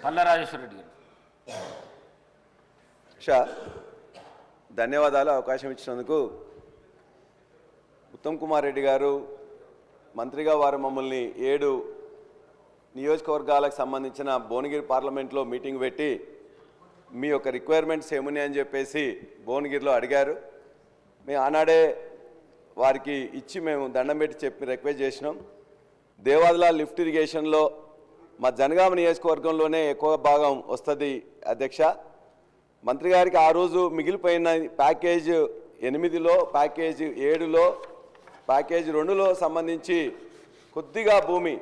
పల్లా రాజేశ్వర రెడ్డి గారు. ధన్యవాదాలు అవకాశం ఇచ్చినందుకు. ఉత్తమ్ కుమార్ రెడ్డి గారు మంత్రిగా వారు మమ్మల్ని 7 నియోజకవర్గాలకు సంబంధించిన భువనగిరి పార్లమెంట్లో మీటింగ్ పెట్టి మీ యొక్క రిక్వైర్మెంట్స్ ఏమున్నాయి అని చెప్పేసి భువనగిరిలో అడిగారు. మేము ఆనాడే వారికి ఇచ్చి మేము దండం పెట్టి చెప్పి రిక్వెస్ట్ చేసినాం. దేవాదుల లిఫ్ట్ ఇరిగేషన్లో మా జనగామ నియోజకవర్గంలోనే ఎక్కువ భాగం వస్తుంది అధ్యక్ష. మంత్రి గారికి ఆ రోజు మిగిలిపోయిన ప్యాకేజ్ 8లో, ప్యాకేజ్ 7లో, ప్యాకేజ్ 2లో సంబంధించి కొద్దిగా భూమి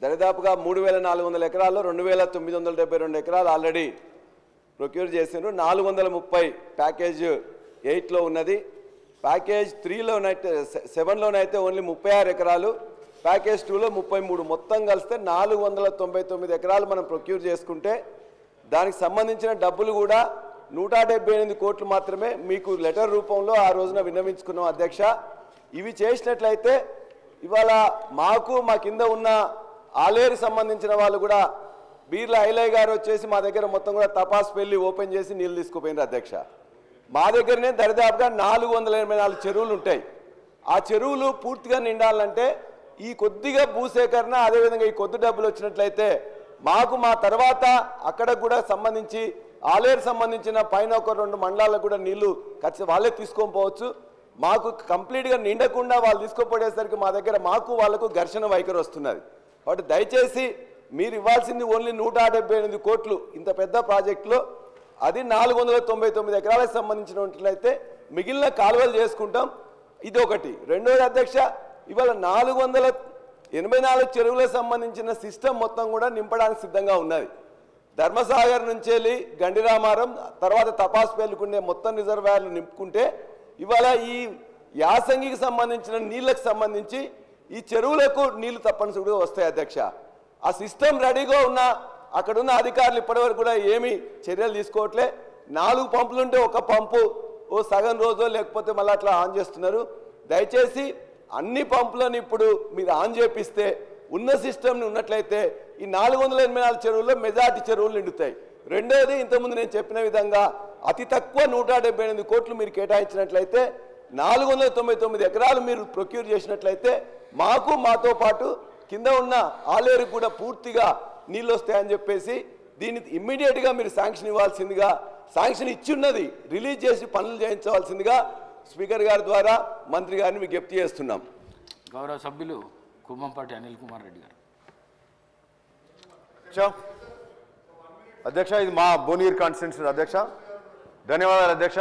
దరిదాపుగా 3,400 ఎకరాల్లో 2,972 ఎకరాలు ఆల్రెడీ ప్రొక్యూర్ చేసినారు. 430 ప్యాకేజ్ 8లో ఉన్నది. ప్యాకేజ్ 3లోనైతే 7లోనైతే ఓన్లీ 36 ఎకరాలు, ప్యాకేజ్ 2లో 33, మొత్తం కలిస్తే 499 ఎకరాలు మనం ప్రొక్యూర్ చేసుకుంటే దానికి సంబంధించిన డబ్బులు కూడా 178 కోట్లు మాత్రమే మీకు లెటర్ రూపంలో ఆ రోజున విన్నవించుకున్నాం అధ్యక్ష. ఇవి చేసినట్లయితే ఇవాళ మా కింద ఉన్న ఆలేరు సంబంధించిన వాళ్ళు కూడా బీర్ల ఐలయ్య గారు వచ్చేసి మా దగ్గర మొత్తం కూడా తపాస్ పెళ్లి ఓపెన్ చేసి నీళ్ళు తీసుకుపోయినారు అధ్యక్ష. మా దగ్గరనే దరిదాపుగా 484 చెరువులు ఉంటాయి. ఆ చెరువులు పూర్తిగా నిండాలంటే ఈ కొద్దిగా భూసేకరణ అదేవిధంగా ఈ కొద్ది డబ్బులు వచ్చినట్లయితే మా తర్వాత అక్కడ కూడా సంబంధించి ఆలేరు సంబంధించిన పైన ఒక 2 మండలాలకు కూడా నీళ్లు ఖచ్చితంగా వాళ్ళే తీసుకొని పోవచ్చు. మాకు కంప్లీట్గా నిండకుండా వాళ్ళు తీసుకుపోయేసరికి మా దగ్గర వాళ్ళకు ఘర్షణ వైఖరి వస్తున్నది. కాబట్టి దయచేసి మీరు ఇవ్వాల్సింది ఓన్లీ 178 కోట్లు ఇంత పెద్ద ప్రాజెక్టులో, అది 499 ఎకరాలకు సంబంధించినట్లయితే మిగిలిన కాలువలు చేసుకుంటాం. ఇది ఒకటి. రెండోది అధ్యక్ష, ఇవాళ 484 చెరువులకు సంబంధించిన సిస్టమ్ మొత్తం కూడా నింపడానికి సిద్ధంగా ఉన్నది. ధర్మసాగర్ నుంచి వెళ్ళి గండిరామారం తర్వాత తపాస్ పేలుకునే మొత్తం రిజర్వాయర్లు నింపుకుంటే ఇవాళ ఈ యాసంగికి సంబంధించిన నీళ్ళకు సంబంధించి ఈ చెరువులకు నీళ్లు తప్పనిసరిగా వస్తాయి అధ్యక్ష. ఆ సిస్టమ్ రెడీగా ఉన్న అక్కడున్న అధికారులు ఇప్పటివరకు కూడా ఏమీ చర్యలు తీసుకోవట్లే. 4 పంపులు ఉంటే ఒక పంపు సగం రోజు లేకపోతే మళ్ళీ అట్లా ఆన్ చేస్తున్నారు. దయచేసి అన్ని పంపులను ఇప్పుడు మీరు ఆన్ చేపిస్తే ఉన్న సిస్టమ్ని ఉన్నట్లయితే ఈ 484 చెరువుల్లో మెజార్టీ చెరువులు నిండుతాయి. రెండోది, ఇంతకుముందు నేను చెప్పిన విధంగా అతి తక్కువ 178 కోట్లు మీరు కేటాయించినట్లయితే 499 ఎకరాలు మీరు ప్రొక్యూర్ చేసినట్లయితే మాతో పాటు కింద ఉన్న ఆలేరుకు కూడా పూర్తిగా నీళ్ళు వస్తాయని చెప్పేసి దీన్ని ఇమ్మీడియట్గా మీరు శాంక్షన్ ఇవ్వాల్సిందిగా, శాంక్షన్ ఇచ్చున్నది రిలీజ్ చేసి పనులు చేయించవలసిందిగా స్పీకర్ గారి ద్వారా మంత్రి గారిని విజ్ఞప్తి చేస్తున్నాం. గౌరవ సభ్యులు కుమ్మంపాటి అనిల్ కుమార్ రెడ్డి గారు. అధ్యక్ష, ఇది మా భువనగిరి కాన్స్టిట్యున్సీ అధ్యక్ష. ధన్యవాదాలు అధ్యక్ష.